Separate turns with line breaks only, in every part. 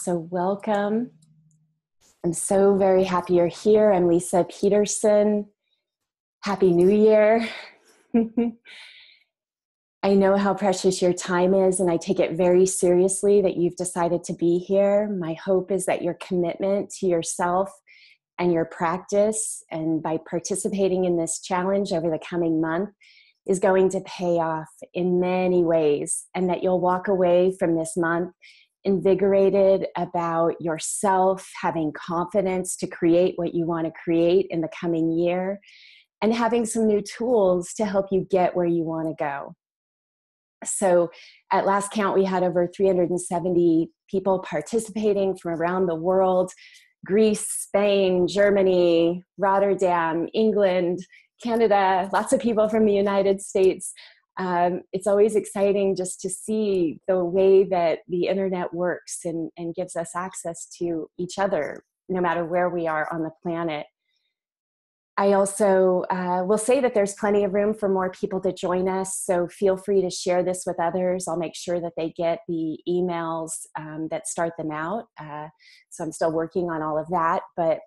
So welcome. I'm so very happy you're here. I'm Leisa Peterson. Happy New Year. I know how precious your time is, and I take it very seriously that you've decided to be here. My hope is that your commitment to yourself and your practice, and by participating in this challenge over the coming month, is going to pay off in many ways, and that you'll walk away from this month invigorated about yourself, having confidence to create what you want to create in the coming year, and having some new tools to help you get where you want to go. So at last count, we had over 370 people participating from around the world: Greece, Spain, Germany, Rotterdam, England, Canada, lots of people from the United States. It's always exciting just to see the way that the internet works and gives us access to each other, no matter where we are on the planet. I also will say that there's plenty of room for more people to join us, so feel free to share this with others. I'll make sure that they get the emails that start them out. So I'm still working on all of that, but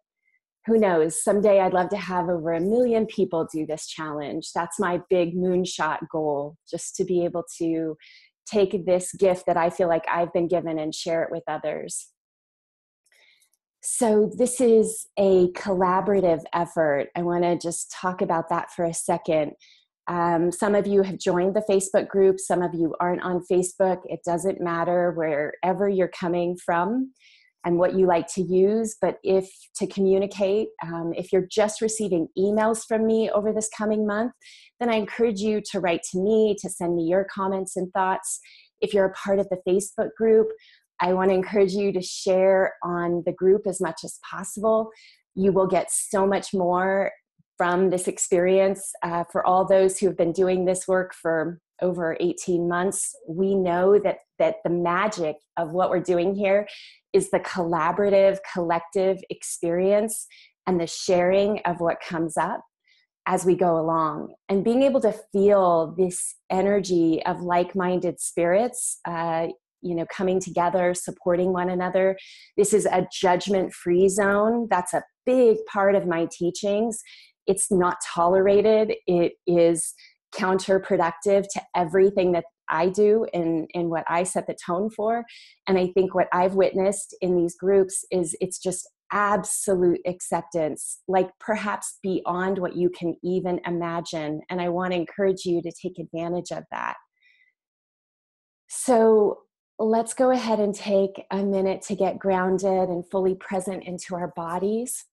who knows? Someday I'd love to have over 1 million people do this challenge. That's my big moonshot goal, just to be able to take this gift that I feel like I've been given and share it with others. So this is a collaborative effort. I want to just talk about that for a second. Some of you have joined the Facebook group. Some of you aren't on Facebook. It doesn't matter wherever you're coming from and what you like to use. But if to communicate, if you're just receiving emails from me over this coming month, then I encourage you to write to me, to send me your comments and thoughts. If you're a part of the Facebook group, I want to encourage you to share on the group as much as possible. You will get so much more from this experience. For all those who have been doing this work for over 18 months, we know that the magic of what we're doing here is the collaborative, collective experience and the sharing of what comes up as we go along. And being able to feel this energy of like-minded spirits, coming together, supporting one another. This is a judgment-free zone. That's a big part of my teachings. It's not tolerated. It is counterproductive to everything that I do and what I set the tone for. And I think what I've witnessed in these groups is it's just absolute acceptance, like perhaps beyond what you can even imagine. And I want to encourage you to take advantage of that. So let's go ahead and take a minute to get grounded and fully present into our bodies.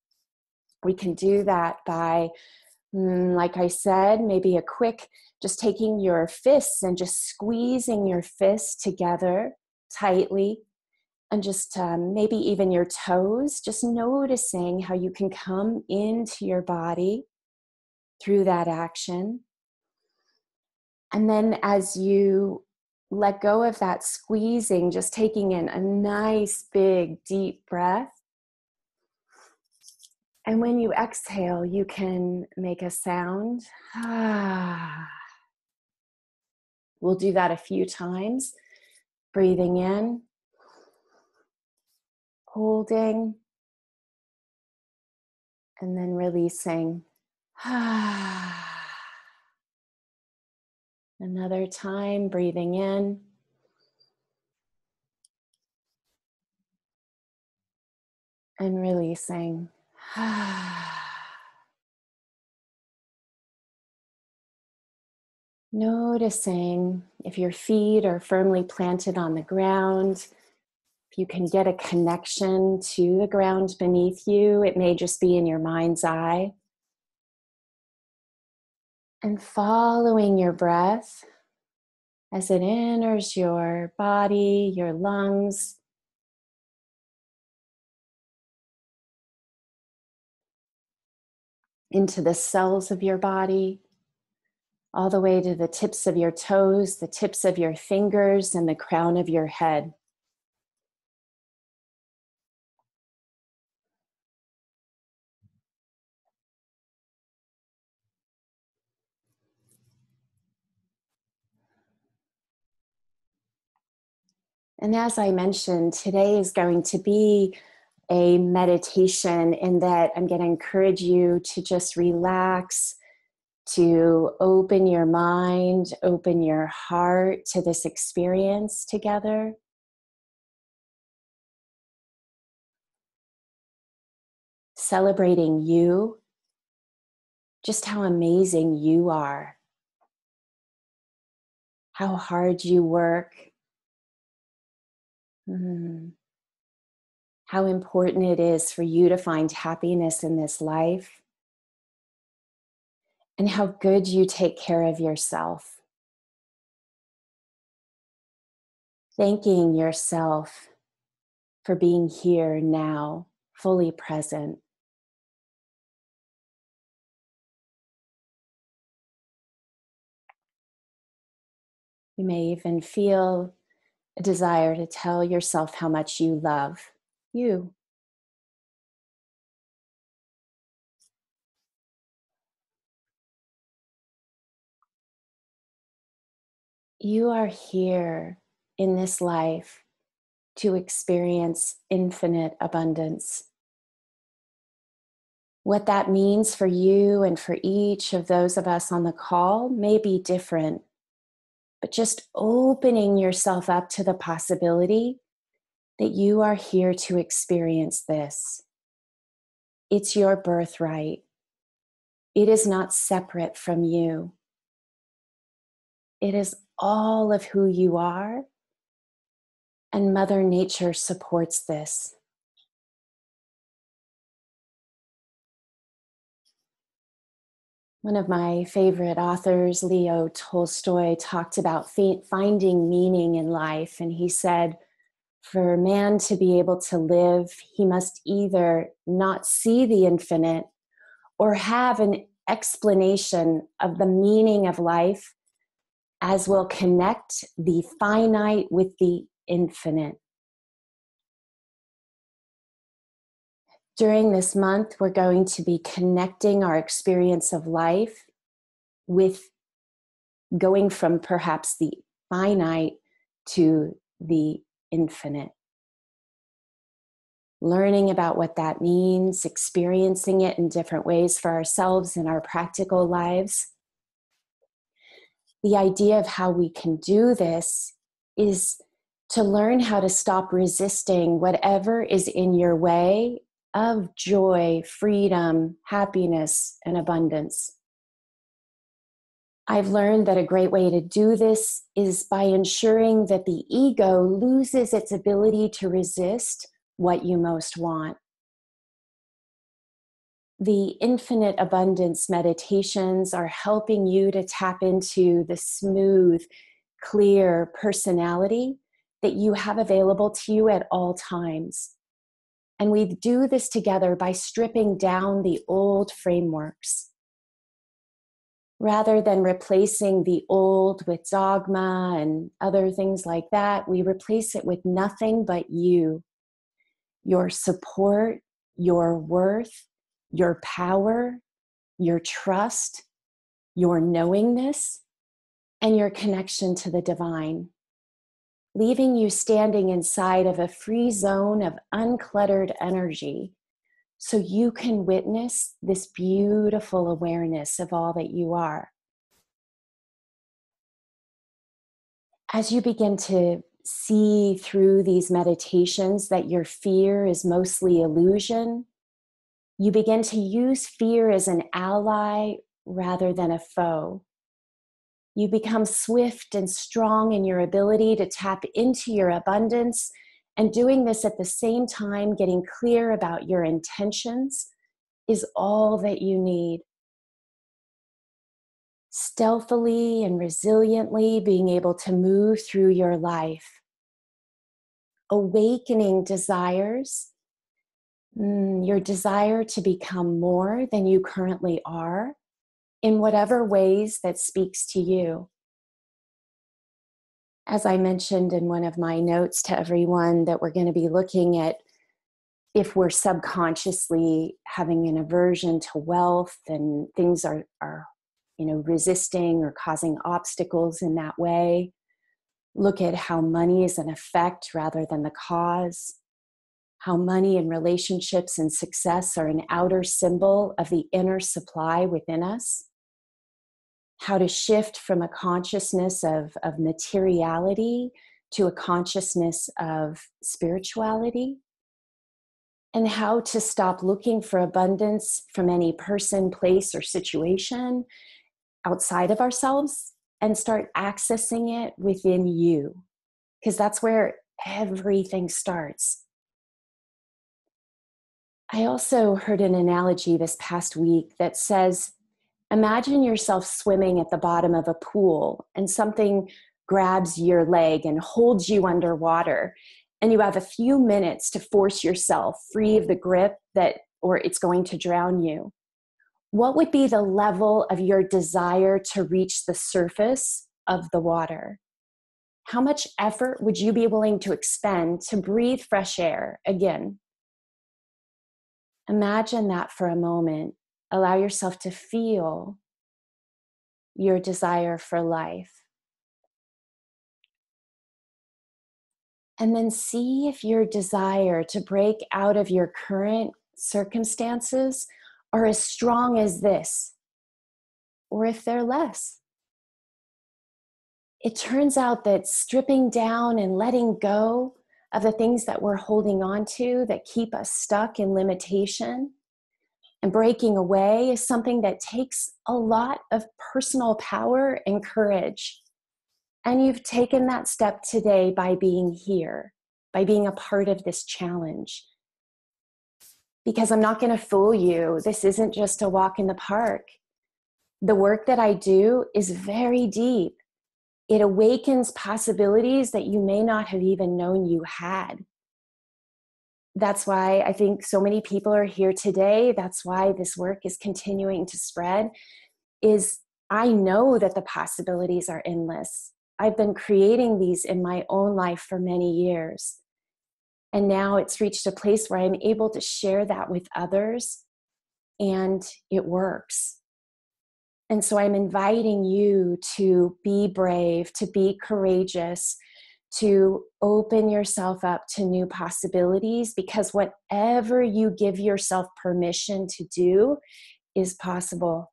We can do that by, like I said, maybe a quick, just taking your fists and just squeezing your fists together tightly, and just maybe even your toes, just noticing how you can come into your body through that action. And then as you let go of that squeezing, just taking in a nice, big, deep breath. And when you exhale, you can make a sound. We'll do that a few times. Breathing in, holding, and then releasing. Another time, breathing in. And releasing. Noticing if your feet are firmly planted on the ground, if you can get a connection to the ground beneath you. It may just be in your mind's eye. And following your breath as it enters your body, your lungs, into the cells of your body, all the way to the tips of your toes, the tips of your fingers, and the crown of your head. And as I mentioned, today is going to be a meditation in that I'm going to encourage you to just relax, to open your mind, open your heart to this experience together. Celebrating you, just how amazing you are, how hard you work, how important it is for you to find happiness in this life, and how good you take care of yourself. Thanking yourself for being here now, fully present. You may even feel a desire to tell yourself how much you love you. You are here in this life to experience infinite abundance. What that means for you and for each of those of us on the call may be different, but just opening yourself up to the possibility that you are here to experience this. It's your birthright. It is not separate from you. It is all of who you are, and Mother Nature supports this. One of my favorite authors, Leo Tolstoy, talked about finding meaning in life, and he said, for man to be able to live, he must either not see the infinite or have an explanation of the meaning of life as will connect the finite with the infinite. During this month, we're going to be connecting our experience of life with going from perhaps the finite to the infinite. Learning about what that means, experiencing it in different ways for ourselves in our practical lives. The idea of how we can do this is to learn how to stop resisting whatever is in your way of joy, freedom, happiness, and abundance. I've learned that a great way to do this is by ensuring that the ego loses its ability to resist what you most want. The infinite abundance meditations are helping you to tap into the smooth, clear personality that you have available to you at all times. And we do this together by stripping down the old frameworks. Rather than replacing the old with dogma and other things like that, we replace it with nothing but you, your support, your worth, your power, your trust, your knowingness, and your connection to the divine, leaving you standing inside of a free zone of uncluttered energy so you can witness this beautiful awareness of all that you are. As you begin to see through these meditations that your fear is mostly illusion, you begin to use fear as an ally rather than a foe. You become swift and strong in your ability to tap into your abundance, and doing this at the same time, getting clear about your intentions, is all that you need. Stealthily and resiliently being able to move through your life, awakening desires, your desire to become more than you currently are, in whatever ways that speaks to you. As I mentioned in one of my notes to everyone, that we're going to be looking at if we're subconsciously having an aversion to wealth and things are resisting or causing obstacles in that way. Look at how money is an effect rather than the cause. How money and relationships and success are an outer symbol of the inner supply within us. How to shift from a consciousness of materiality to a consciousness of spirituality. And how to stop looking for abundance from any person, place, or situation outside of ourselves and start accessing it within you, because that's where everything starts. I also heard an analogy this past week that says, imagine yourself swimming at the bottom of a pool and something grabs your leg and holds you underwater, and you have a few minutes to force yourself free of the grip or it's going to drown you. What would be the level of your desire to reach the surface of the water? How much effort would you be willing to expend to breathe fresh air again? Imagine that for a moment. Allow yourself to feel your desire for life. And then see if your desire to break out of your current circumstances are as strong as this, or if they're less. It turns out that stripping down and letting go of the things that we're holding on to that keep us stuck in limitation and breaking away is something that takes a lot of personal power and courage. And you've taken that step today by being here, by being a part of this challenge. Because I'm not going to fool you, this isn't just a walk in the park. The work that I do is very deep. It awakens possibilities that you may not have even known you had. That's why I think so many people are here today. That's why this work is continuing to spread, is I know that the possibilities are endless. I've been creating these in my own life for many years. And now it's reached a place where I'm able to share that with others, and it works. And so I'm inviting you to be brave, to be courageous, to open yourself up to new possibilities, because whatever you give yourself permission to do is possible.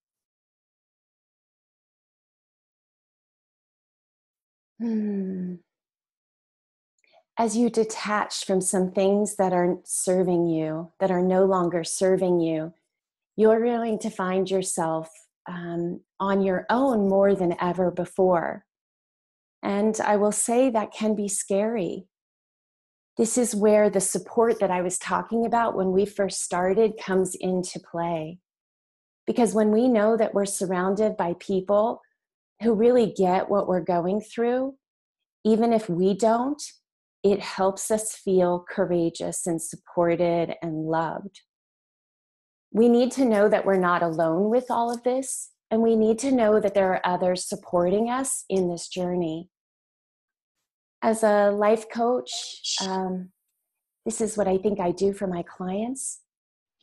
As you detach from some things that aren't serving you, that are no longer serving you, you're going to find yourself on your own more than ever before. And I will say that can be scary. This is where the support that I was talking about when we first started comes into play. Because when we know that we're surrounded by people who really get what we're going through, even if we don't, it helps us feel courageous and supported and loved. We need to know that we're not alone with all of this, and we need to know that there are others supporting us in this journey. As a life coach, this is what I think I do for my clients.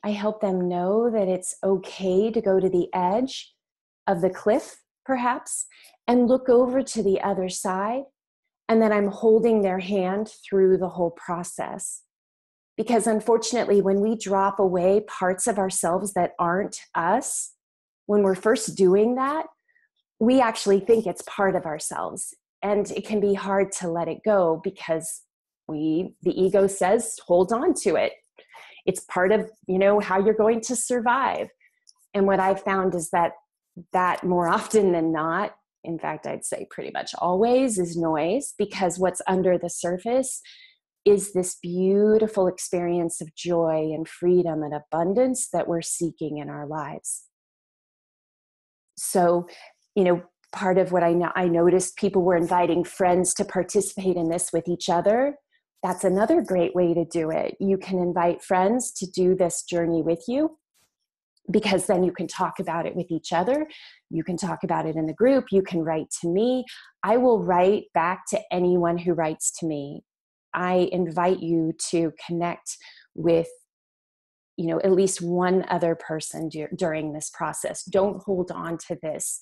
I help them know that it's okay to go to the edge of the cliff, perhaps, and look over to the other side. And then I'm holding their hand through the whole process. Because unfortunately, when we drop away parts of ourselves that aren't us, when we're first doing that, we actually think it's part of ourselves. And it can be hard to let it go because the ego says, hold on to it. It's part of, how you're going to survive. And what I've found is that more often than not, in fact, I'd say pretty much always, is noise, because what's under the surface is this beautiful experience of joy and freedom and abundance that we're seeking in our lives. So, part of what I noticed, people were inviting friends to participate in this with each other. That's another great way to do it. You can invite friends to do this journey with you, because then you can talk about it with each other. You can talk about it in the group. You can write to me. I will write back to anyone who writes to me. I invite you to connect with, at least one other person during this process. Don't hold on to this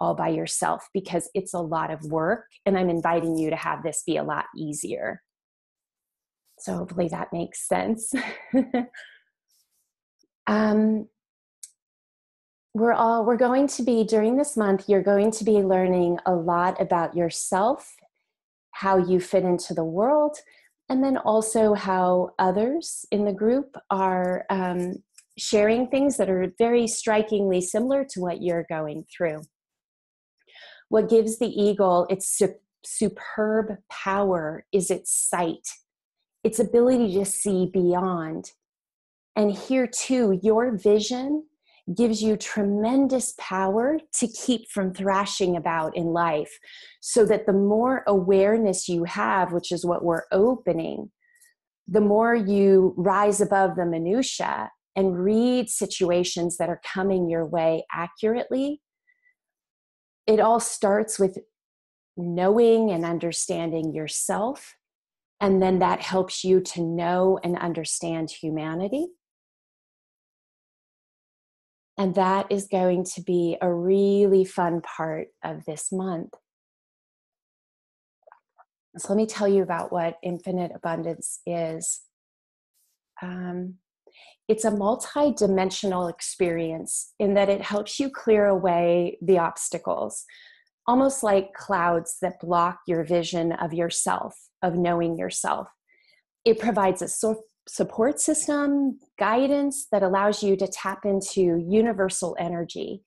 all by yourself, because it's a lot of work, and I'm inviting you to have this be a lot easier. So hopefully that makes sense. We're going to be, during this month, you're going to be learning a lot about yourself, how you fit into the world, and then also how others in the group are sharing things that are very strikingly similar to what you're going through. What gives the eagle its superb power is its sight, its ability to see beyond. And here too, your vision gives you tremendous power to keep from thrashing about in life, so that the more awareness you have, which is what we're opening, the more you rise above the minutia and read situations that are coming your way accurately. It all starts with knowing and understanding yourself, and then that helps you to know and understand humanity. And that is going to be a really fun part of this month. So let me tell you about what infinite abundance is. It's a multi-dimensional experience in that it helps you clear away the obstacles, almost like clouds that block your vision of yourself, of knowing yourself. It provides a support system, guidance that allows you to tap into universal energy.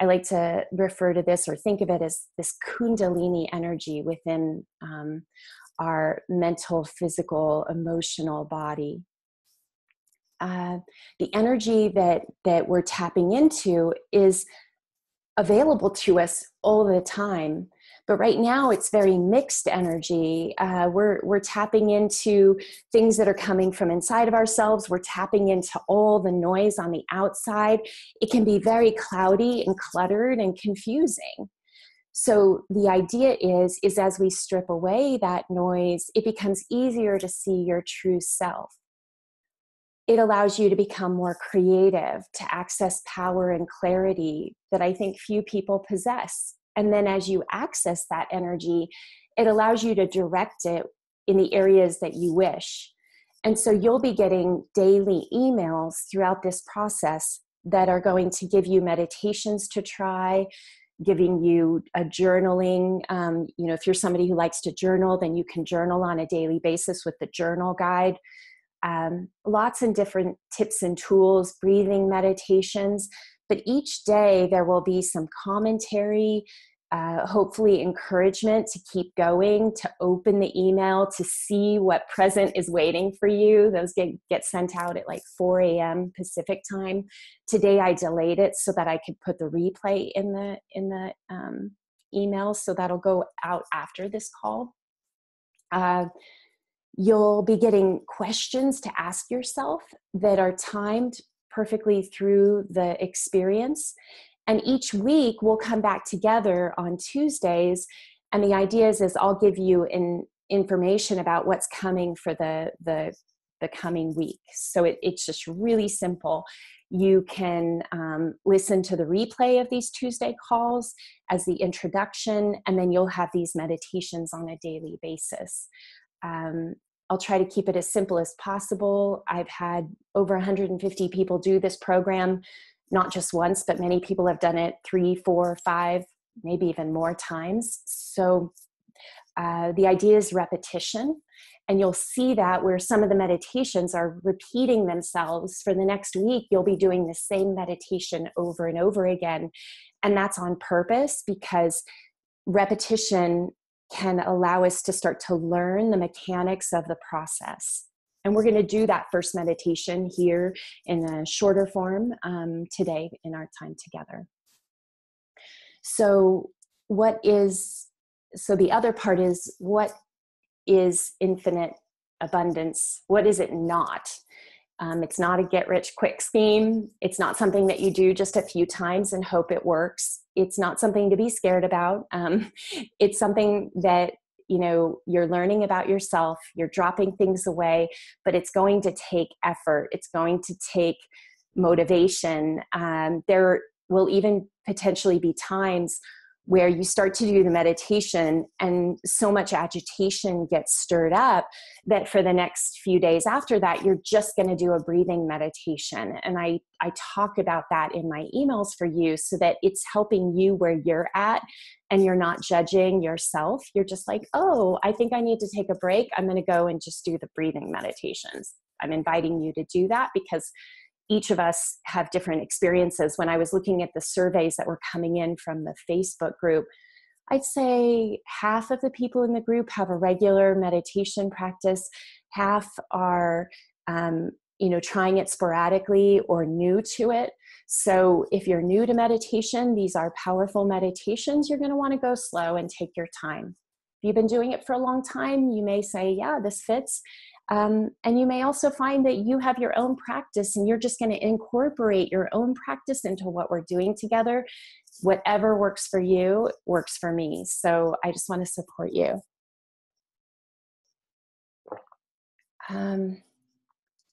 I like to refer to this or think of it as this Kundalini energy within our mental, physical, emotional body. The energy that we're tapping into is available to us all the time. But right now it's very mixed energy. We're tapping into things that are coming from inside of ourselves. We're tapping into all the noise on the outside. It can be very cloudy and cluttered and confusing. So the idea is as we strip away that noise, it becomes easier to see your true self. It allows you to become more creative, to access power and clarity that I think few people possess. And then as you access that energy, it allows you to direct it in the areas that you wish. And so you'll be getting daily emails throughout this process that are going to give you meditations to try, giving you a journaling. If you're somebody who likes to journal, then you can journal on a daily basis with the journal guide. Lots of different tips and tools, breathing meditations, but each day there will be some commentary, hopefully encouragement to keep going, to open the email, to see what present is waiting for you. Those get sent out at like 4 a.m. Pacific time. Today I delayed it so that I could put the replay in the email, so that'll go out after this call. You'll be getting questions to ask yourself that are timed perfectly through the experience. And each week we'll come back together on Tuesdays. And the idea is I'll give you information about what's coming for the coming week. So it's just really simple. You can listen to the replay of these Tuesday calls as the introduction, and then you'll have these meditations on a daily basis. I'll try to keep it as simple as possible. I've had over 150 people do this program, not just once, but many people have done it 3, 4, 5, maybe even more times. So the idea is repetition. And you'll see that where some of the meditations are repeating themselves for the next week, you'll be doing the same meditation over and over again. And that's on purpose, because repetition can allow us to start to learn the mechanics of the process. And we're going to do that first meditation here in a shorter form today in our time together. So the other part is, what is infinite abundance? What is it not? It's not a get-rich-quick scheme. It's not something that you do just a few times and hope it works. It's not something to be scared about. It's something that, you're learning about yourself. You're dropping things away, but it's going to take effort. It's going to take motivation. There will even potentially be times where you start to do the meditation and so much agitation gets stirred up that for the next few days after that, you're just going to do a breathing meditation. And I talk about that in my emails for you so that it's helping you where you're at and you're not judging yourself. You're just like, oh, I think I need to take a break. I'm going to go and just do the breathing meditations. I'm inviting you to do that because each of us have different experiences. When I was looking at the surveys that were coming in from the Facebook group, I'd say half of the people in the group have a regular meditation practice. Half are, trying it sporadically or new to it. So if you're new to meditation, these are powerful meditations. You're going to want to go slow and take your time. If you've been doing it for a long time, you may say, yeah, this fits. And you may also find that you have your own practice and you're just going to incorporate your own practice into what we're doing together. Whatever works for you works for me. So I just want to support you.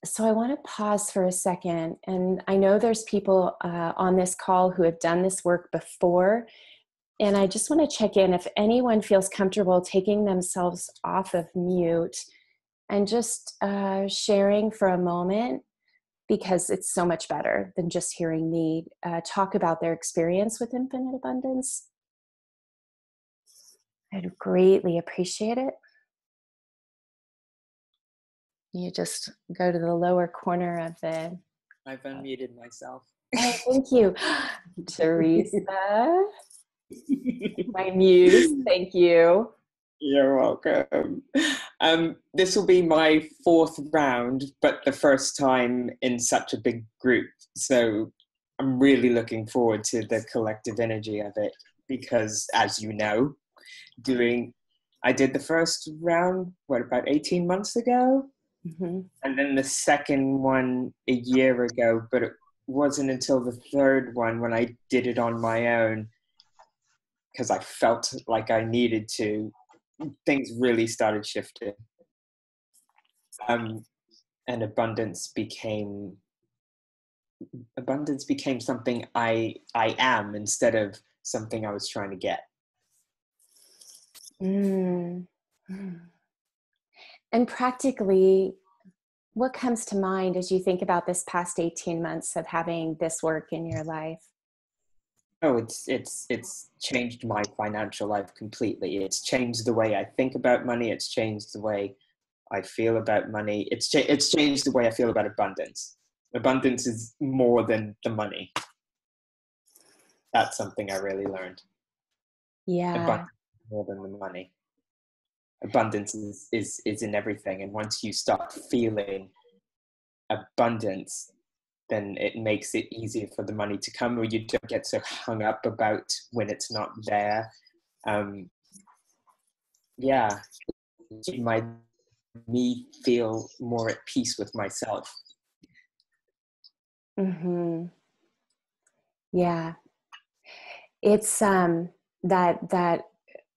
So I want to pause for a second. And I know there's people on this call who have done this work before. And I just want to check in if anyone feels comfortable taking themselves off of mute and just sharing for a moment, because it's so much better than just hearing me talk about their experience with infinite abundance. I'd greatly appreciate it. You just go to the lower corner of the...
I've unmuted myself.
Oh, thank you. Teresa, my muse, thank you.
You're welcome. This will be my 4th round, but the first time in such a big group. So I'm really looking forward to the collective energy of it because, as you know, I did the first round, about 18 months ago? Mm-hmm. And then the second one a year ago, but it wasn't until the third one when I did it on my own because I felt like I needed to. Things really started shifting. And abundance became something I am instead of something I was trying to get.
And practically, what comes to mind as you think about this past 18 months of having this work in your life?
Oh, it's changed my financial life completely. It's changed the way I think about money. It's changed the way I feel about money. It's changed the way I feel about abundance. Abundance is more than the money. That's something I really learned.
Yeah.
Abundance is more than the money. Abundance is in everything. And once you start feeling abundance, then it makes it easier for the money to come, or you don't get so hung up about when it's not there. It made me feel more at peace with myself.
Mm-hmm. Yeah. It's that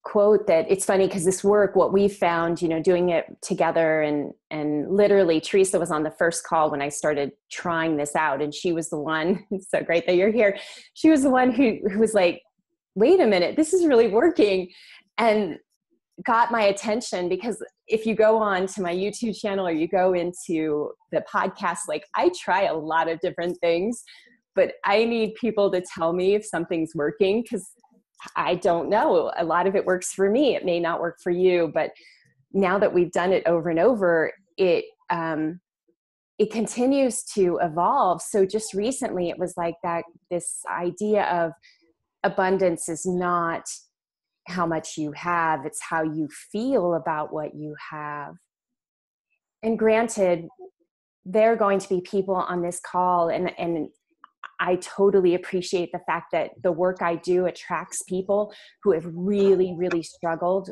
quote that it's funny because this work, what we found, doing it together and literally Teresa was on the first call when I started trying this out, and she was the one, it's so great that you're here. She was the one who was like, wait a minute, this is really working, and got my attention, because if you go on to my YouTube channel or you go into the podcast, like I try a lot of different things, but I need people to tell me if something's working, because I don't know. A lot of it works for me. It may not work for you, but now that we've done it over and over, it continues to evolve. So just recently it was like that, this idea of abundance is not how much you have, it's how you feel about what you have. And granted, there are going to be people on this call, and I totally appreciate the fact that the work I do attracts people who have really, really struggled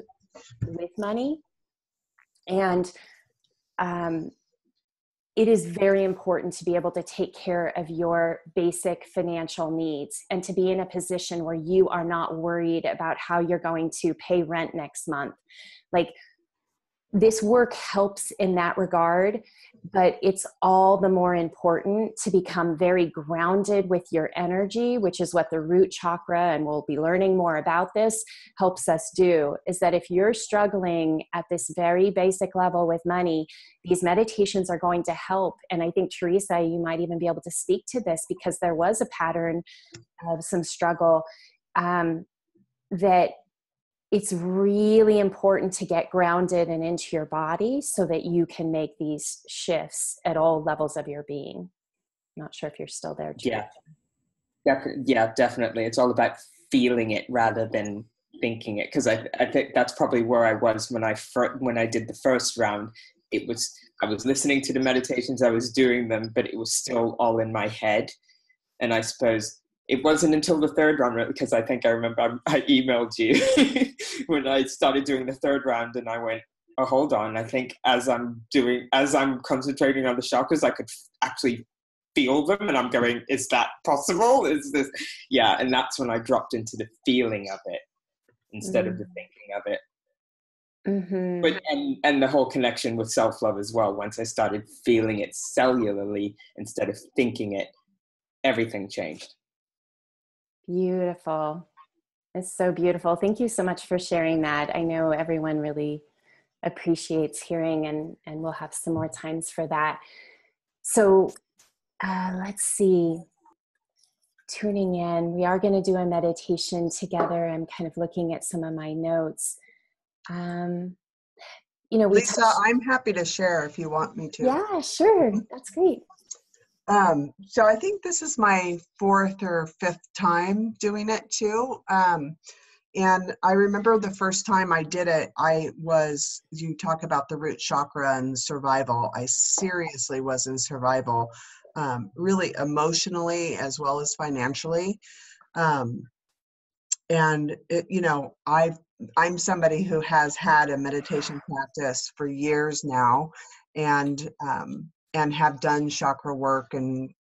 with money. And it is very important to be able to take care of your basic financial needs and to be in a position where you are not worried about how you're going to pay rent next month. Like, this work helps in that regard, but it's all the more important to become very grounded with your energy, which is what the root chakra, and we'll be learning more about this, helps us do. Is that if you're struggling at this very basic level with money, these meditations are going to help. And I think, Teresa, you might even be able to speak to this, because there was a pattern of some struggle, that it's really important to get grounded and into your body so that you can make these shifts at all levels of your being. I'm not sure if you're still there, Teresa.
Yeah, definitely. It's all about feeling it rather than thinking it, because I think that's probably where I was when I did the first round. I was listening to the meditations, I was doing them, but it was still all in my head. And I suppose it wasn't until the third round, because I think I remember I emailed you when I started doing the third round, and I went, oh, hold on. I think as I'm concentrating on the chakras, I could actually feel them, and I'm going, is that possible? Is this? Yeah. And that's when I dropped into the feeling of it instead of the thinking of it.
Mm-hmm.
But and the whole connection with self-love as well. Once I started feeling it cellularly instead of thinking it, everything changed.
Beautiful. It's so beautiful. Thank you so much for sharing that. I know everyone really appreciates hearing, and we'll have some more times for that. So let's see. Tuning in. We are going to do a meditation together. I'm kind of looking at some of my notes.
Leisa, I'm happy to share if you want me to.
Yeah, sure. That's great.
So I think this is my 4th or 5th time doing it too. And I remember the first time I did it, you talk about the root chakra and survival. I seriously was in survival, really emotionally as well as financially. And I'm somebody who has had a meditation practice for years now, and have done chakra work, and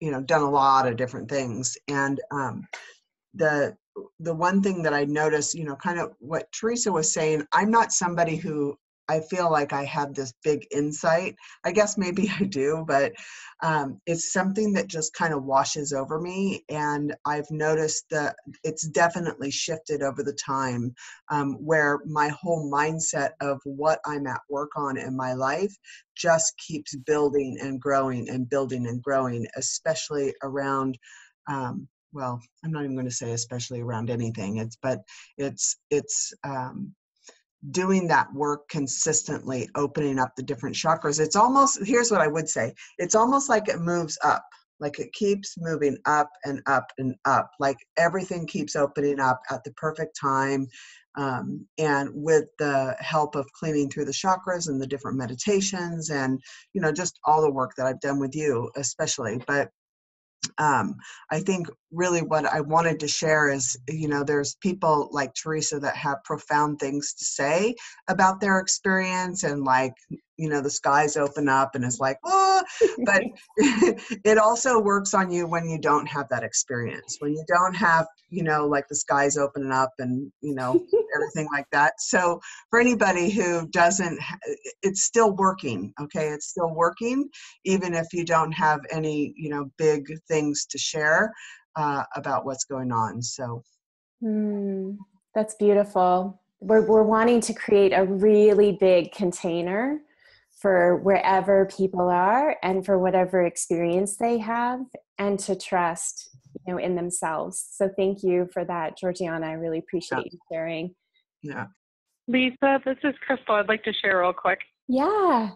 done a lot of different things. And the one thing that I noticed, kind of what Teresa was saying, I'm not somebody who I feel like I have this big insight. I guess maybe I do, but it's something that just kind of washes over me. And I've noticed that it's definitely shifted over the time, where my whole mindset of what I'm at work on in my life just keeps building and growing and building and growing, especially around, well, I'm not even going to say especially around anything. It's doing that work consistently, opening up the different chakras. It's almost, here's what I would say, it's almost like it moves up, like it keeps moving up and up and up, like everything keeps opening up at the perfect time. And with the help of cleaning through the chakras and the different meditations, and just all the work that I've done with you especially. But I think really what I wanted to share is, there's people like Teresa that have profound things to say about their experience, and the skies open up and it's like, oh, but it also works on you when you don't have that experience, when you don't have, like the skies opening up and, everything like that. So for anybody who doesn't, it's still working. Okay. It's still working, even if you don't have any, big things to share about what's going on. So.
That's beautiful. We're wanting to create a really big container for wherever people are and for whatever experience they have, and to trust, in themselves. So thank you for that, Georgiana. I really appreciate you sharing.
Yeah.
Leisa, this is Crystal. I'd like to share real quick.
Yeah.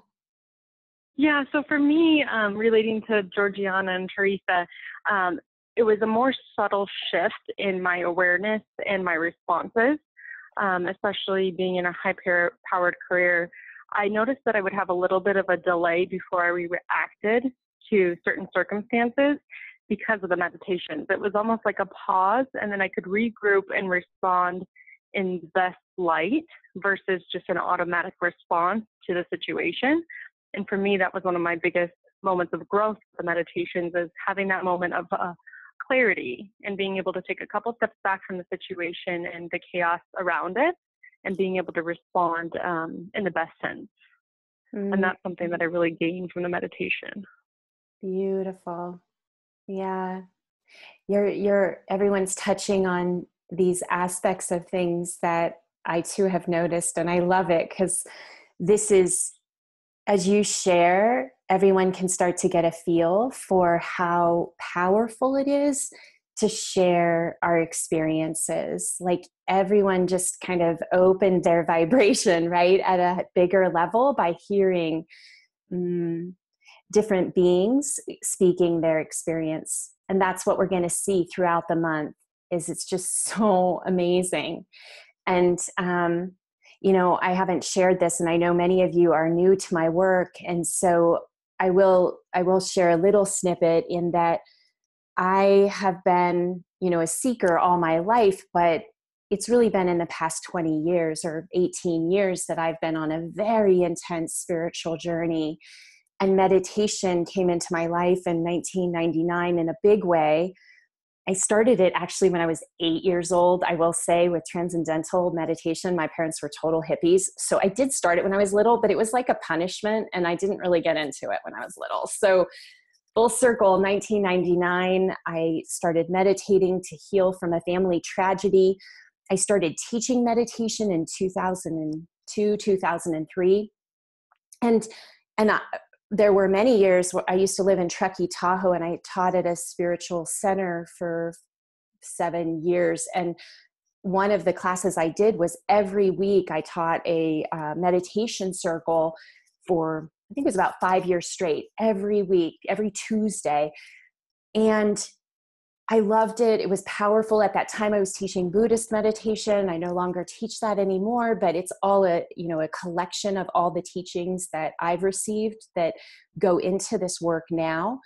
Yeah, so for me, relating to Georgiana and Teresa, it was a more subtle shift in my awareness and my responses, especially being in a high-powered career. I noticed that I would have a little bit of a delay before I reacted to certain circumstances because of the meditations. It was almost like a pause, and then I could regroup and respond in the best light versus just an automatic response to the situation. And for me, that was one of my biggest moments of growth, the meditations, is having that moment of clarity and being able to take a couple steps back from the situation and the chaos around it and being able to respond in the best sense. And that's something that I really gained from the meditation.
Beautiful. Yeah. Everyone's touching on these aspects of things that I too have noticed, and I love it because this is, as you share, everyone can start to get a feel for how powerful it is to share our experiences. Like everyone just kind of opened their vibration, right, at a bigger level by hearing different beings speaking their experience. And that's what we're going to see throughout the month. It's just so amazing. And, I haven't shared this, and I know many of you are new to my work. And so I will share a little snippet in that I have been, a seeker all my life, but it's really been in the past 20 years or 18 years that I've been on a very intense spiritual journey. And meditation came into my life in 1999 in a big way. I started it actually when I was 8 years old, I will say, with transcendental meditation. My parents were total hippies. So I did start it when I was little, but it was like a punishment, and I didn't really get into it when I was little. So full circle, 1999, I started meditating to heal from a family tragedy. I started teaching meditation in 2002, 2003. And there were many years where I used to live in Truckee, Tahoe, and I taught at a spiritual center for 7 years. And one of the classes I did was every week I taught a meditation circle for, I think it was about 5 years straight, every week, every Tuesday. And I loved it. It was powerful. At that time, I was teaching Buddhist meditation. I no longer teach that anymore, but it's all a collection of all the teachings that I've received that go into this work now.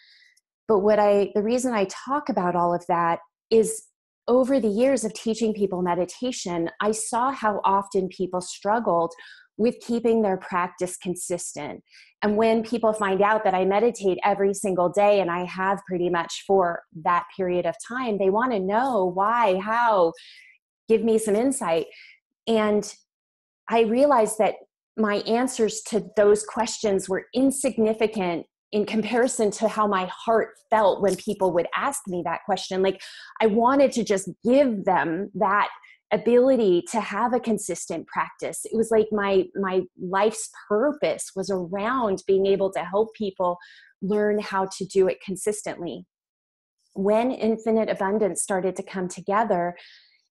But the reason I talk about all of that is over the years of teaching people meditation, I saw how often people struggled with keeping their practice consistent. And when people find out that I meditate every single day, and I have pretty much for that period of time, they want to know why, how, give me some insight. And I realized that my answers to those questions were insignificant in comparison to how my heart felt when people would ask me that question. Like I wanted to just give them that ability to have a consistent practice. It was like my life's purpose was around being able to help people learn how to do it consistently. When infinite abundance started to come together,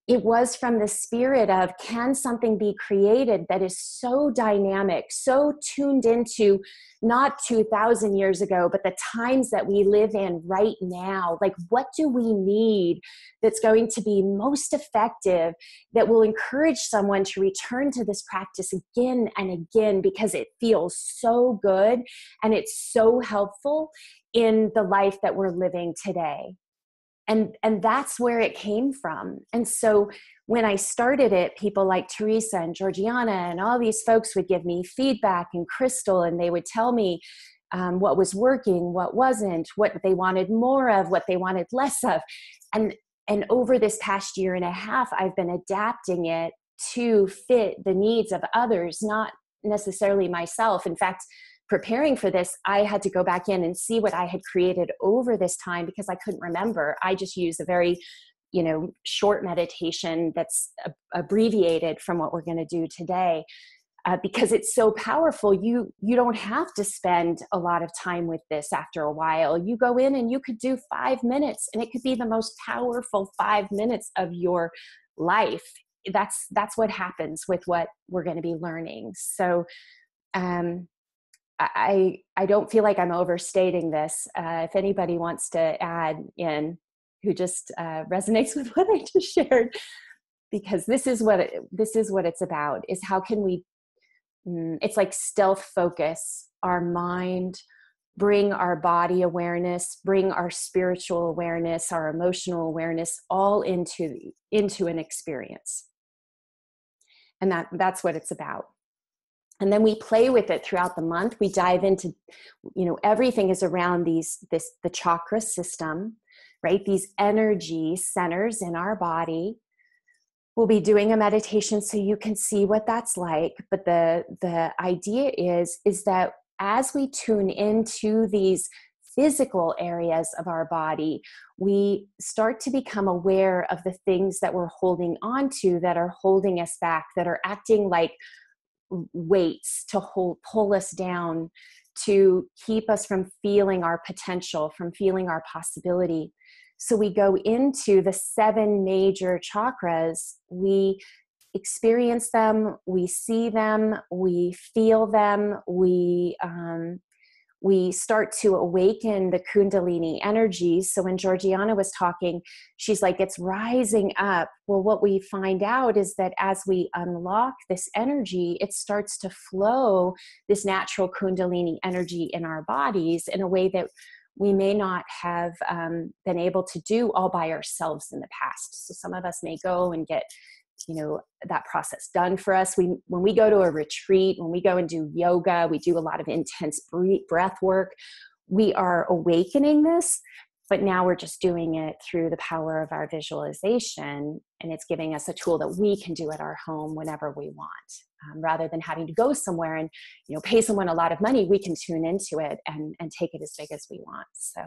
it was from the spirit of, can something be created that is so dynamic, so tuned into not 2,000 years ago, but the times that we live in right now? Like, what do we need that's going to be most effective, that will encourage someone to return to this practice again and again, because it feels so good and it's so helpful in the life that we're living today? And that's where it came from. And so when I started it, people like Teresa and Georgiana and all these folks would give me feedback, and Crystal, and they would tell me what was working, what wasn't, what they wanted more of, what they wanted less of. And over this past year and a half, I've been adapting it to fit the needs of others, not necessarily myself. In fact, preparing for this, I had to go back in and see what I had created over this time, because I couldn't remember. I just used a very, short meditation that's abbreviated from what we're going to do today, because it's so powerful. You don't have to spend a lot of time with this after a while. You go in and you could do 5 minutes, and it could be the most powerful 5 minutes of your life. That's what happens with what we're going to be learning. So, I don't feel like I'm overstating this. If anybody wants to add in, who just resonates with what I just shared, because this is what it's about, is how can we, it's like stealth focus our mind, bring our body awareness, bring our spiritual awareness, our emotional awareness, all into an experience. And that's what it's about. And then we play with it throughout the month. We dive into, everything is around the chakra system, right? These energy centers in our body. We'll be doing a meditation so you can see what that's like. But the idea is that as we tune into these physical areas of our body, we start to become aware of the things that we're holding on to, that are holding us back, that are acting like weights to pull us down, to keep us from feeling our potential, from feeling our possibility. So we go into the 7 major chakras. We experience them, we see them, we feel them, we start to awaken the Kundalini energy. So when Georgiana was talking, she's like, it's rising up. Well, what we find out is that as we unlock this energy, it starts to flow, this natural Kundalini energy in our bodies in a way that we may not have been able to do all by ourselves in the past. So some of us may go and get that process done for us. When we go to a retreat, when we go and do yoga, we do a lot of intense breath work. We are awakening this, but now we're just doing it through the power of our visualization, and it's giving us a tool that we can do at our home whenever we want, rather than having to go somewhere and pay someone a lot of money. We can tune into it and take it as big as we want. So,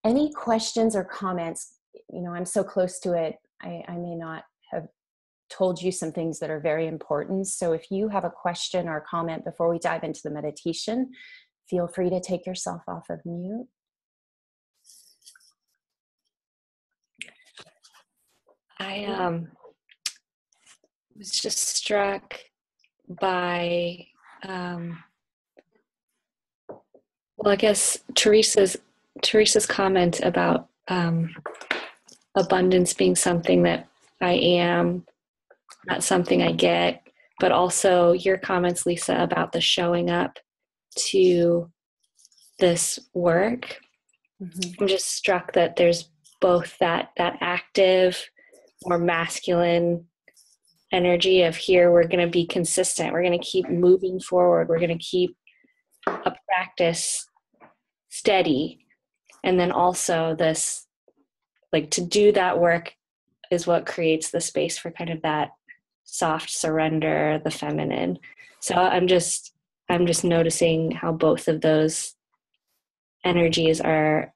any questions or comments? I'm so close to it. I may not have told you some things that are very important. So if you have a question or comment before we dive into the meditation, feel free to take yourself off of mute.
I was just struck by, I guess Teresa's comment about abundance being something that I am, not something I get, but also your comments, Leisa, about the showing up to this work. Mm-hmm. I'm just struck that there's both that active, more masculine energy of here, we're going to be consistent. We're going to keep moving forward. We're going to keep a practice steady. And then also this, like, to do that work is what creates the space for kind of that soft surrender, the feminine. So I'm just noticing how both of those energies are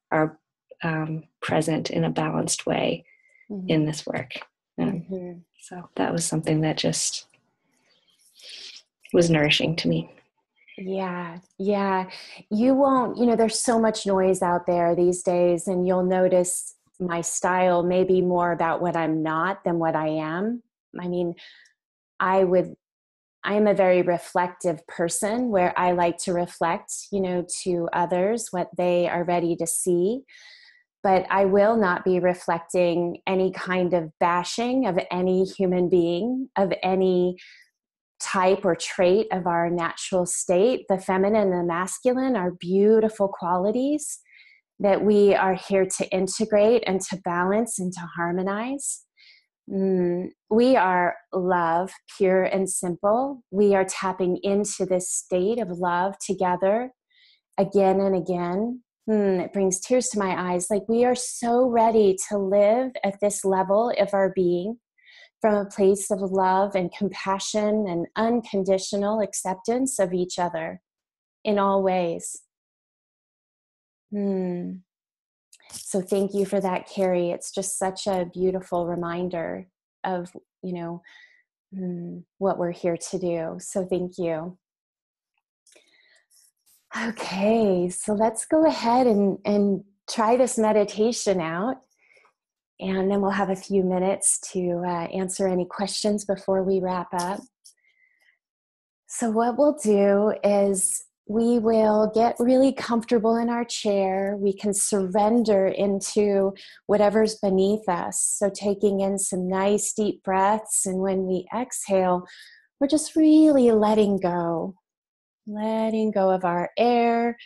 present in a balanced way mm-hmm. in this work. Mm-hmm. So that was something that just was nourishing to me.
Yeah. You won't, there's so much noise out there these days, and you'll notice my style may be more about what I'm not than what I am. I mean, I am a very reflective person where I like to reflect, to others what they are ready to see. But I will not be reflecting any kind of bashing of any human being, of any type or trait of our natural state. The feminine and the masculine are beautiful qualities that we are here to integrate and to balance and to harmonize. We are love, pure and simple. We are tapping into this state of love together again and again. It brings tears to my eyes. Like, we are so ready to live at this level of our being from a place of love and compassion and unconditional acceptance of each other in all ways. So thank you for that, Carrie. It's just such a beautiful reminder of, what we're here to do. So thank you. Okay, so let's go ahead and try this meditation out. And then we'll have a few minutes to answer any questions before we wrap up. So what we'll do is we will get really comfortable in our chair. We can surrender into whatever's beneath us. So taking in some nice deep breaths. And when we exhale, we're just really letting go of our air,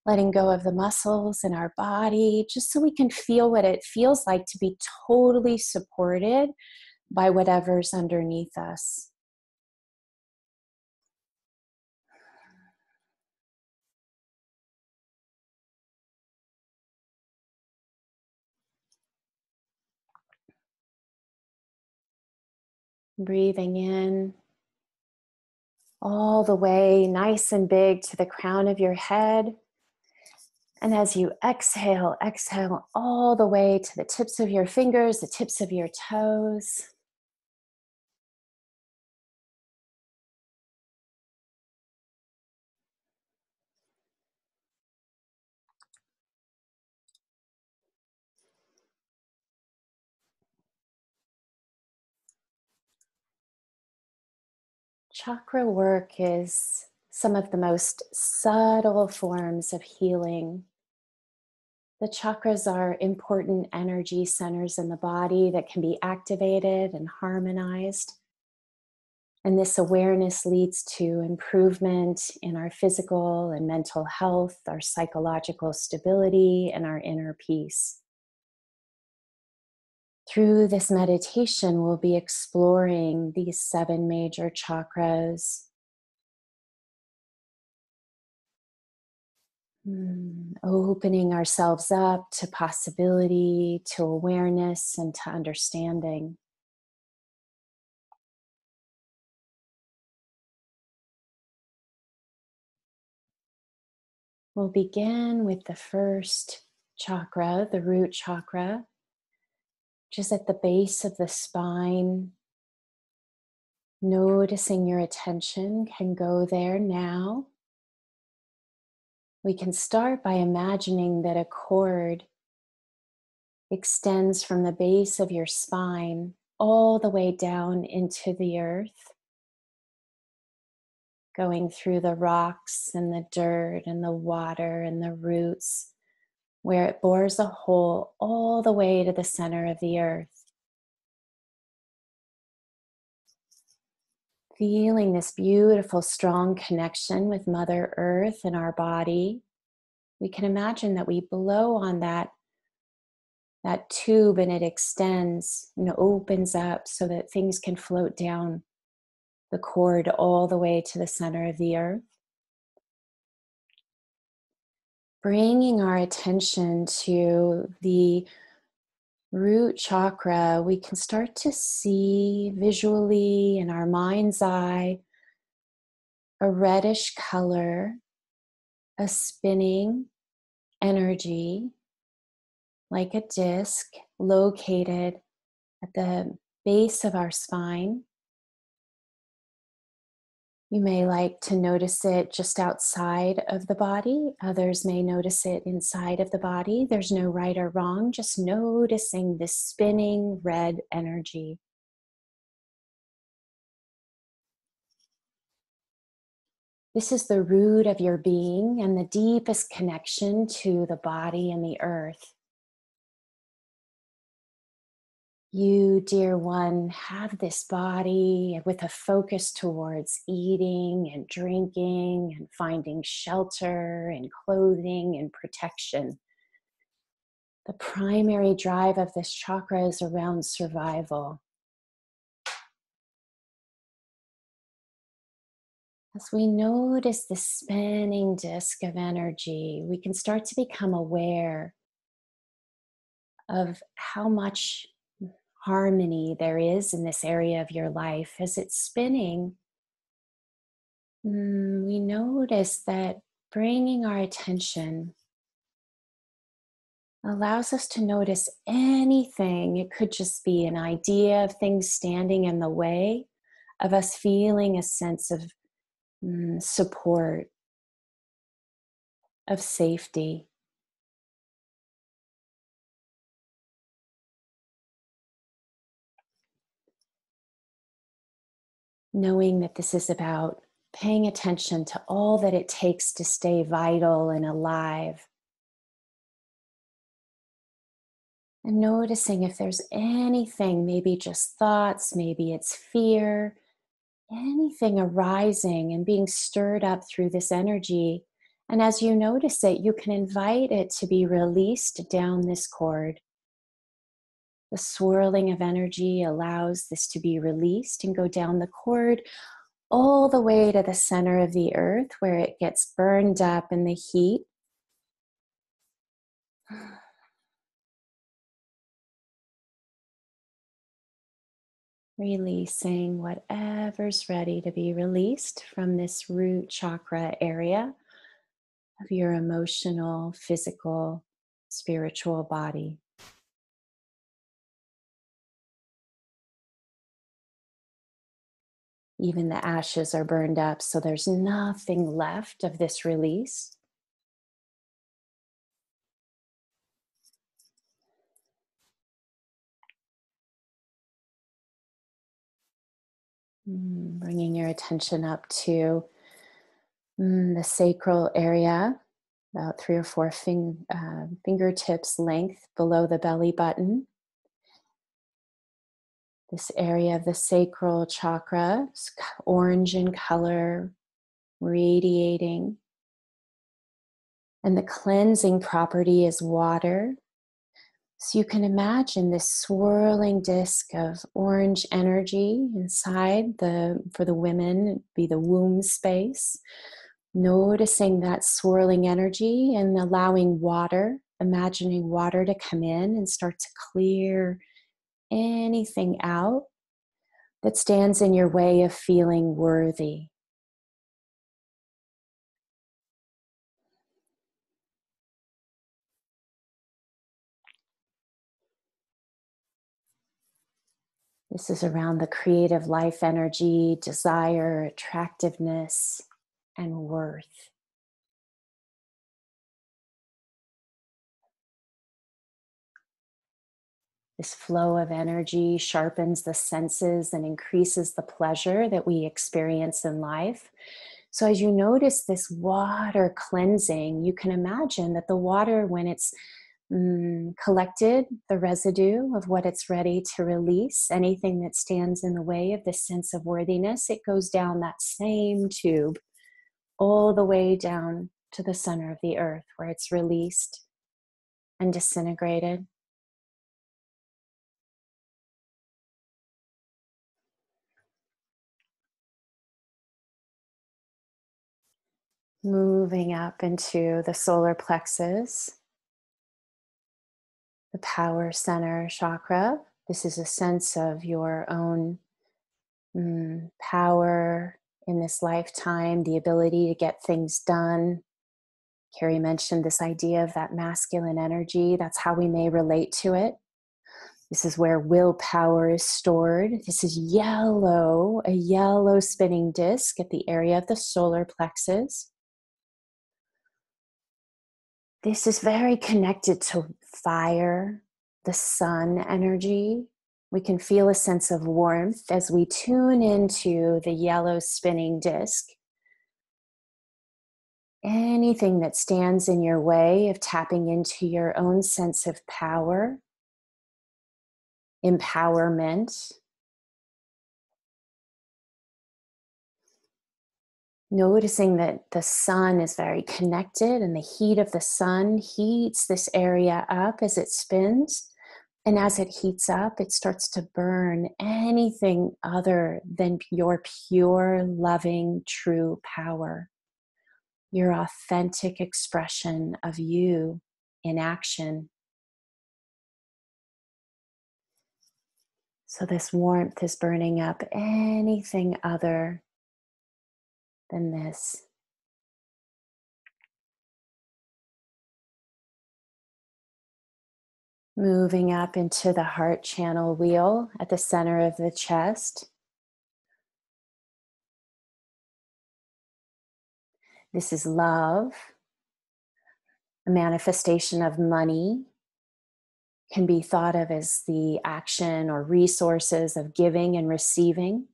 letting go of the muscles in our body, just so we can feel what it feels like to be totally supported by whatever's underneath us. Breathing in all the way nice and big to the crown of your head. And as you exhale, exhale all the way to the tips of your fingers, the tips of your toes. Chakra work is some of the most subtle forms of healing. The chakras are important energy centers in the body that can be activated and harmonized. And this awareness leads to improvement in our physical and mental health, our psychological stability, and our inner peace. Through this meditation, we'll be exploring these 7 major chakras. Opening ourselves up to possibility, to awareness, and to understanding. We'll begin with the first chakra, the root chakra, just at the base of the spine. Noticing your attention can go there now. We can start by imagining that a cord extends from the base of your spine all the way down into the earth, going through the rocks and the dirt and the water and the roots, where it bores a hole all the way to the center of the earth. Feeling this beautiful, strong connection with Mother Earth and our body, we can imagine that we blow on that tube and it extends and opens up so that things can float down the cord all the way to the center of the earth. Bringing our attention to the root chakra, we can start to see visually in our mind's eye a reddish color, a spinning energy like a disc located at the base of our spine. You may like to notice it just outside of the body. Others may notice it inside of the body. There's no right or wrong, just noticing this spinning red energy. This is the root of your being and the deepest connection to the body and the earth. You, dear one, have this body with a focus towards eating and drinking and finding shelter and clothing and protection. The primary drive of this chakra is around survival. As we notice the spinning disk of energy, we can start to become aware of how much harmony there is in this area of your life. As it's spinning, we notice that bringing our attention allows us to notice anything. It could just be an idea of things standing in the way of us feeling a sense of support, of safety. Knowing that this is about paying attention to all that it takes to stay vital and alive. And noticing if there's anything, maybe just thoughts, maybe it's fear, anything arising and being stirred up through this energy. And as you notice it, you can invite it to be released down this cord. The swirling of energy allows this to be released and go down the cord all the way to the center of the earth where it gets burned up in the heat. Releasing whatever's ready to be released from this root chakra area of your emotional, physical, spiritual body. Even the ashes are burned up, so there's nothing left of this release. Bringing your attention up to the sacral area, about 3 or 4 fingertips length below the belly button. This area of the sacral chakra is orange in color, radiating. And the cleansing property is water. So you can imagine this swirling disc of orange energy inside for the women, it'd be the womb space. Noticing that swirling energy and allowing water, imagining water to come in and start to clear anything out that stands in your way of feeling worthy. This is around the creative life energy, desire, attractiveness, and worth. This flow of energy sharpens the senses and increases the pleasure that we experience in life. So as you notice this water cleansing, you can imagine that the water, when it's collected, the residue of what it's ready to release, anything that stands in the way of this sense of worthiness, it goes down that same tube all the way down to the center of the earth where it's released and disintegrated. Moving up into the solar plexus, the power center chakra. This is a sense of your own power in this lifetime, the ability to get things done. Carrie mentioned this idea of that masculine energy. That's how we may relate to it. This is where willpower is stored. This is yellow, a yellow spinning disc at the area of the solar plexus. This is very connected to fire, the sun energy. We can feel a sense of warmth as we tune into the yellow spinning disc. Anything that stands in your way of tapping into your own sense of power, empowerment. Noticing that the sun is very connected and the heat of the sun heats this area up as it spins. And as it heats up, it starts to burn anything other than your pure, loving, true power. Your authentic expression of you in action. So this warmth is burning up anything other than this. Moving up into the heart channel wheel at the center of the chest. This is love, a manifestation of money. Can be thought of as the action or resources of giving and receiving.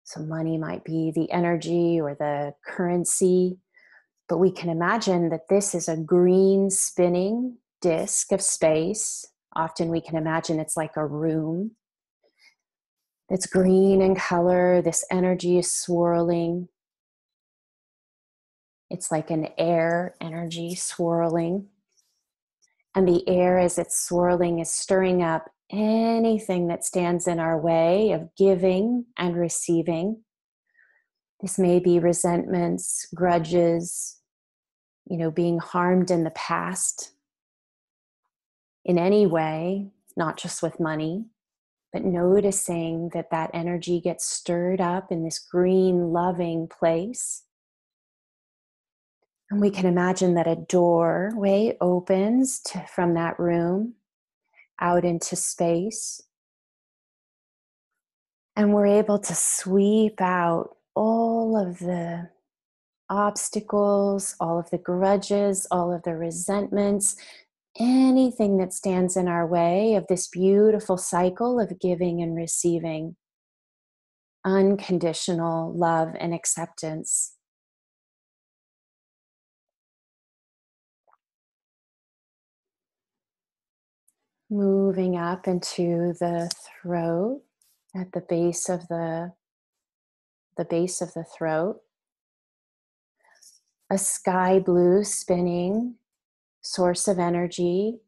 So money might be the energy or the currency, but we can imagine that this is a green spinning disc of space. Often we can imagine it's like a room. It's green in color. This energy is swirling. It's like an air energy swirling. And the air, as it's swirling, is stirring up anything that stands in our way of giving and receiving. This may be resentments, grudges, being harmed in the past in any way, not just with money, but noticing that that energy gets stirred up in this green, loving place. And we can imagine that a doorway opens from that room out into space. And we're able to sweep out all of the obstacles, all of the grudges, all of the resentments, anything that stands in our way of this beautiful cycle of giving and receiving unconditional love and acceptance. Moving up into the throat, at the base of the base of the throat. A sky blue spinning source of energy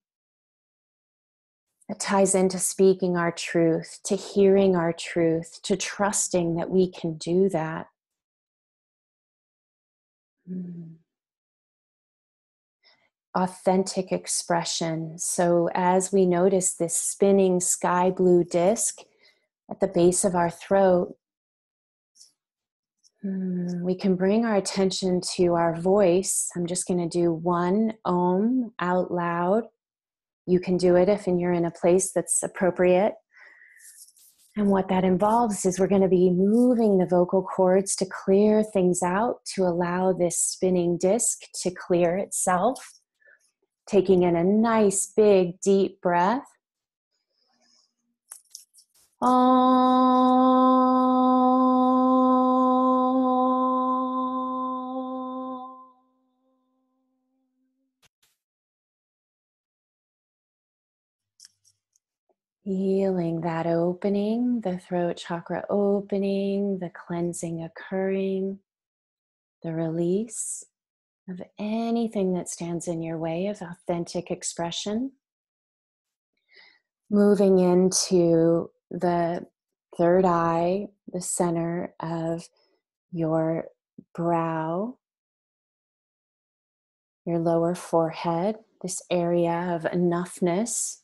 that ties into speaking our truth, to hearing our truth, to trusting that we can do that. Authentic expression. So as we notice this spinning sky blue disc at the base of our throat, we can bring our attention to our voice. I'm just going to do one Om out loud. You can do it if you're in a place that's appropriate. And what that involves is we're going to be moving the vocal cords to clear things out, to allow this spinning disc to clear itself. Taking in a nice, big, deep breath. Healing that opening, the throat chakra opening, the cleansing occurring, the release of anything that stands in your way of authentic expression. Moving into the third eye, the center of your brow, your lower forehead, this area of enoughness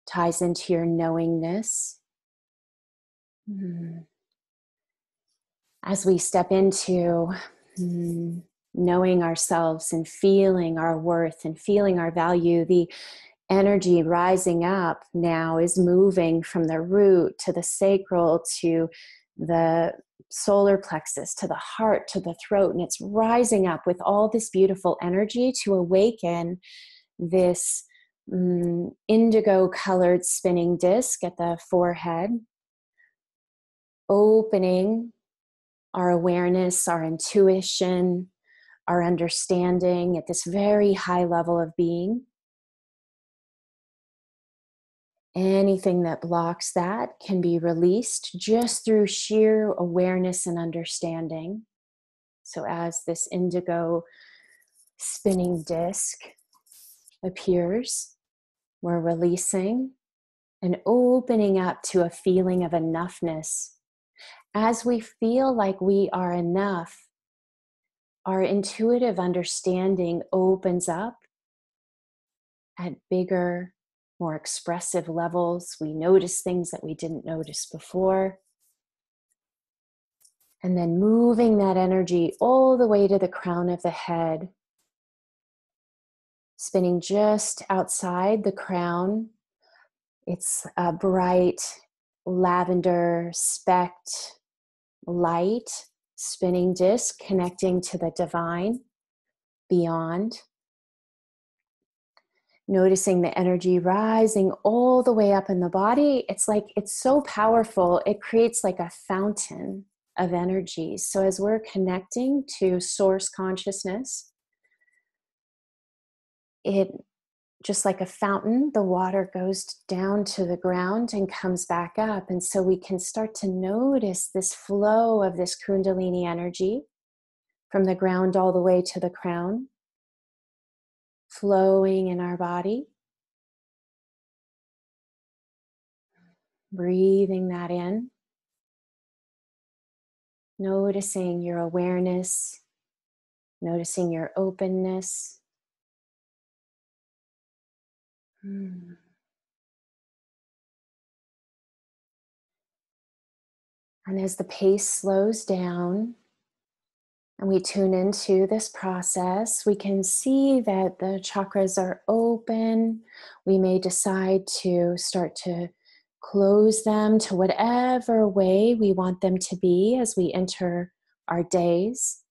ties into your knowingness. As we step into knowing ourselves and feeling our worth and feeling our value, the energy rising up now is moving from the root to the sacral to the solar plexus to the heart to the throat, and it's rising up with all this beautiful energy to awaken this indigo colored spinning disc at the forehead, opening our awareness, our intuition, our understanding at this very high level of being. Anything that blocks that can be released just through sheer awareness and understanding. So as this indigo spinning disc appears, we're releasing and opening up to a feeling of enoughness. As we feel like we are enough, our intuitive understanding opens up at bigger, more expressive levels. We notice things that we didn't notice before. And then moving that energy all the way to the crown of the head, spinning just outside the crown. It's a bright lavender specked light spinning disc connecting to the divine beyond. Noticing the energy rising all the way up in the body. It's like, it's so powerful. It creates like a fountain of energy. So as we're connecting to source consciousness, it just like a fountain, the water goes down to the ground and comes back up. And so we can start to notice this flow of this Kundalini energy from the ground all the way to the crown, flowing in our body. Breathing that in. Noticing your awareness, noticing your openness. And as the pace slows down and we tune into this process, we can see that the chakras are open. We may decide to start to close them to whatever way we want them to be as we enter our days.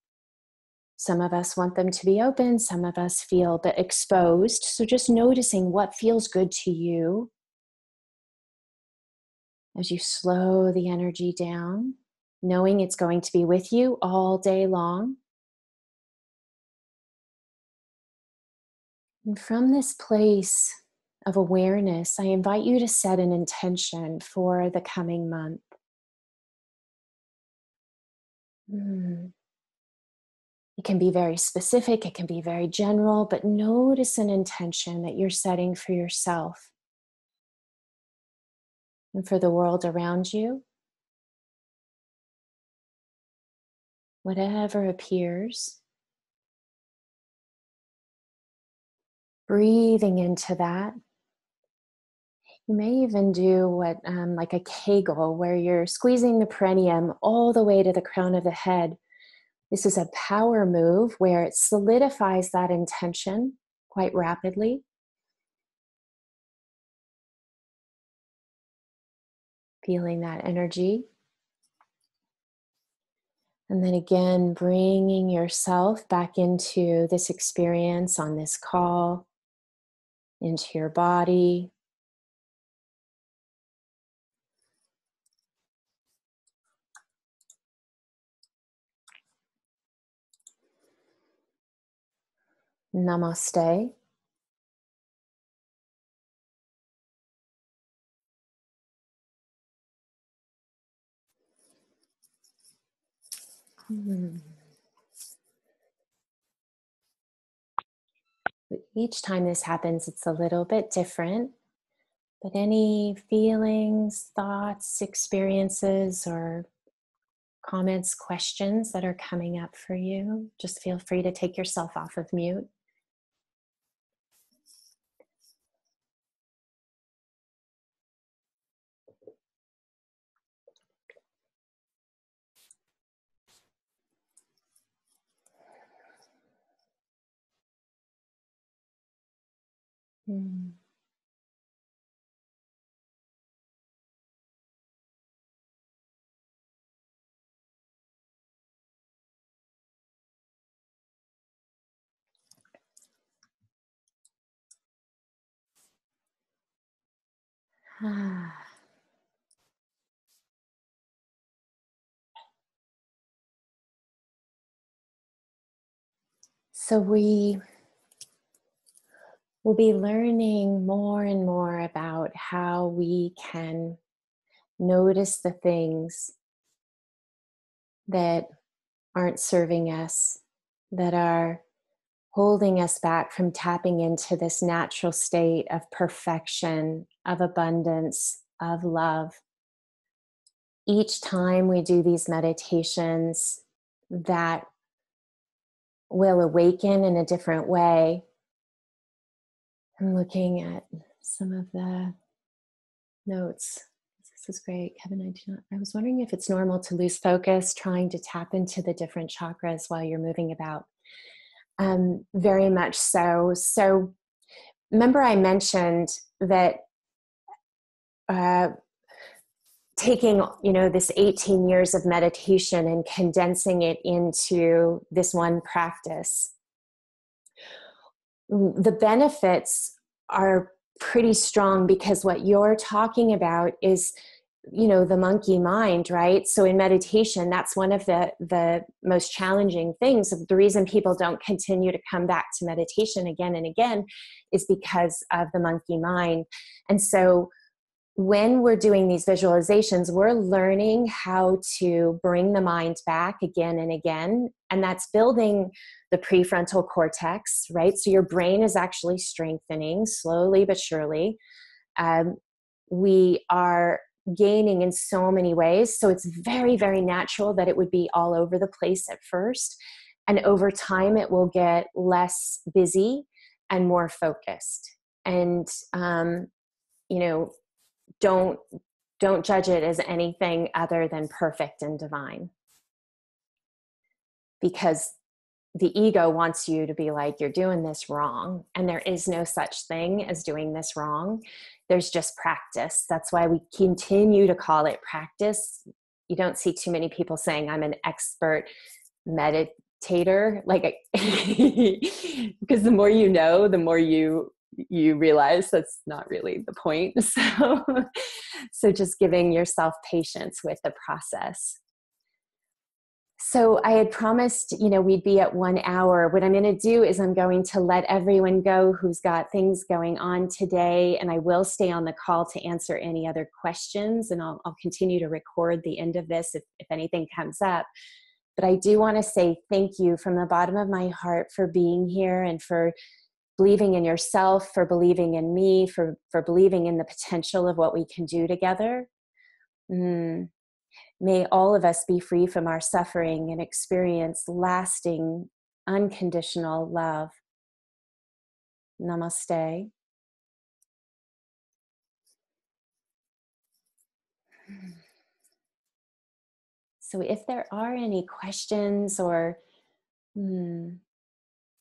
Some of us want them to be open, some of us feel a bit exposed. So just noticing what feels good to you as you slow the energy down, knowing it's going to be with you all day long. And from this place of awareness, I invite you to set an intention for the coming month. It can be very specific, it can be very general, but notice an intention that you're setting for yourself and for the world around you. Whatever appears. Breathing into that. You may even do what like a Kegel, where you're squeezing the perineum all the way to the crown of the head. This is a power move where it solidifies that intention quite rapidly. Feeling that energy. And then again, bringing yourself back into this experience on this call, into your body. Namaste. Each time this happens, it's a little bit different. But any feelings, thoughts, experiences, or comments, questions that are coming up for you, just feel free to take yourself off of mute. So we will be learning more and more about how we can notice the things that aren't serving us, that are holding us back from tapping into this natural state of perfection, of abundance, of love. Each time we do these meditations, that will awaken in a different way. I'm looking at some of the notes. This is great. Kevin, I was wondering if it's normal to lose focus trying to tap into the different chakras while you're moving about. Very much so. So remember I mentioned that taking, this 18 years of meditation and condensing it into this one practice. The benefits are pretty strong because what you're talking about is, the monkey mind, right? So in meditation, that's one of the most challenging things. The reason people don't continue to come back to meditation again and again is because of the monkey mind. And so when we're doing these visualizations, we're learning how to bring the mind back again and again. And that's building the prefrontal cortex, right? So your brain is actually strengthening slowly but surely. We are gaining in so many ways. So it's very, very natural that it would be all over the place at first. And over time, it will get less busy and more focused. And, don't don't judge it as anything other than perfect and divine. Because the ego wants you to be like, you're doing this wrong. And there is no such thing as doing this wrong. There's just practice. That's why we continue to call it practice. You don't see too many people saying, I'm an expert meditator. Like, because the more you know, the more you realize that's not really the point. So just giving yourself patience with the process. So I had promised, we'd be at 1 hour. What I'm going to do is I'm going to let everyone go who's got things going on today, and I will stay on the call to answer any other questions, and I'll continue to record the end of this if anything comes up. But I do want to say thank you from the bottom of my heart for being here and for believing in yourself, for believing in me, for believing in the potential of what we can do together. May all of us be free from our suffering and experience lasting, unconditional love. Namaste. So if there are any questions or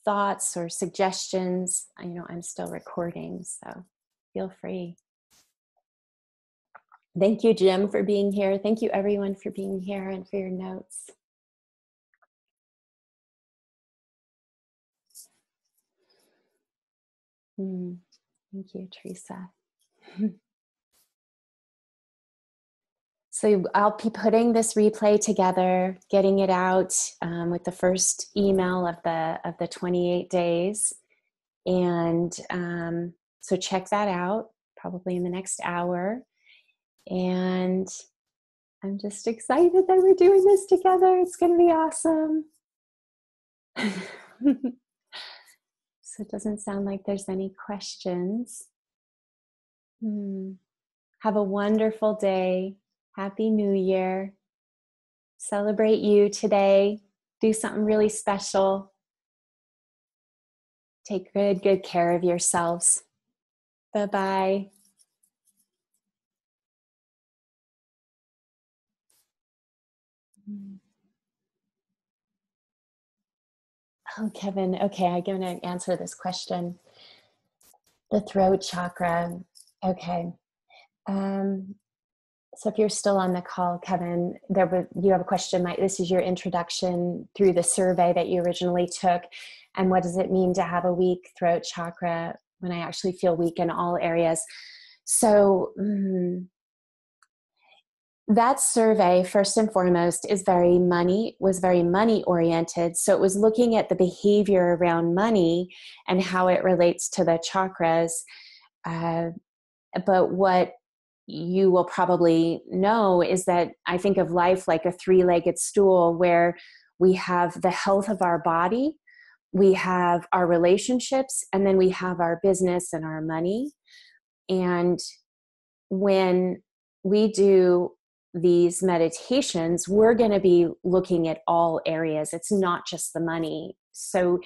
thoughts or suggestions, I'm still recording, so feel free. Thank you, Jim, for being here. Thank you, everyone, for being here and for your notes. Thank you, Teresa. So I'll be putting this replay together, getting it out with the first email of the 28 days. And so check that out probably in the next hour. And I'm just excited that we're doing this together. It's going to be awesome. So it doesn't sound like there's any questions. Have a wonderful day. Happy New Year. Celebrate you today. Do something really special. Take good care of yourselves. Bye-bye. Oh, Kevin. Okay, I'm going to answer this question. The throat chakra. Okay. So if you're still on the call, Kevin, you have a question. This is your introduction through the survey that you originally took. And what does it mean to have a weak throat chakra when I actually feel weak in all areas? So that survey, first and foremost, was very money oriented. So it was looking at the behavior around money and how it relates to the chakras. But what you will probably know is that I think of life like a three-legged stool where we have the health of our body, we have our relationships, and then we have our business and our money. And when we do these meditations, we're going to be looking at all areas. It's not just the money. So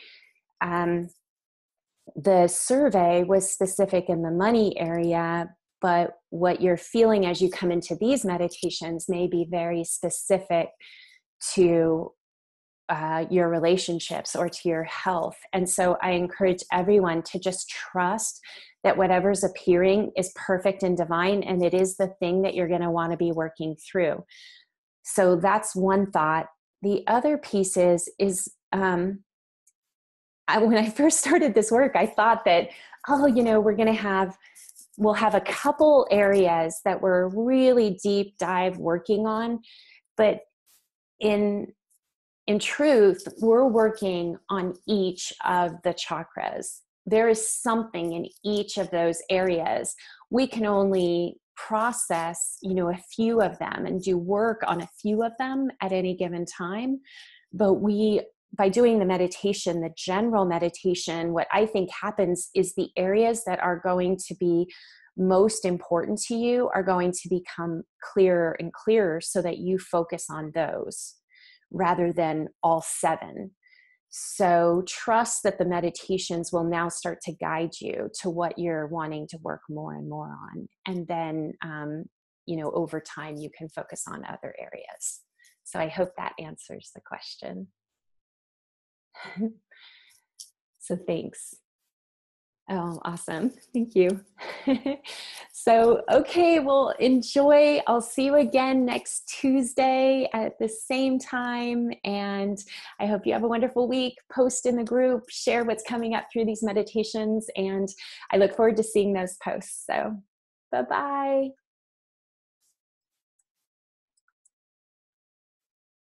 the survey was specific in the money area, but what you're feeling as you come into these meditations may be very specific to your relationships or to your health. And so I encourage everyone to just trust that whatever's appearing is perfect and divine, and it is the thing that you're going to want to be working through. So that's one thought. The other piece is when I first started this work, I thought that, we'll have a couple areas that we're really deep dive working on, but in truth, we're working on each of the chakras. There is something in each of those areas. We can only process, a few of them and do work on a few of them at any given time. But by doing the meditation, the general meditation, what I think happens is the areas that are going to be most important to you are going to become clearer and clearer so that you focus on those rather than all 7. So trust that the meditations will now start to guide you to what you're wanting to work more and more on. And then over time you can focus on other areas. So I hope that answers the question. So thanks. Oh, awesome. Thank you. So, okay, well, enjoy. I'll see you again next Tuesday at the same time. And I hope you have a wonderful week. Post in the group, share what's coming up through these meditations. And I look forward to seeing those posts. So, bye-bye.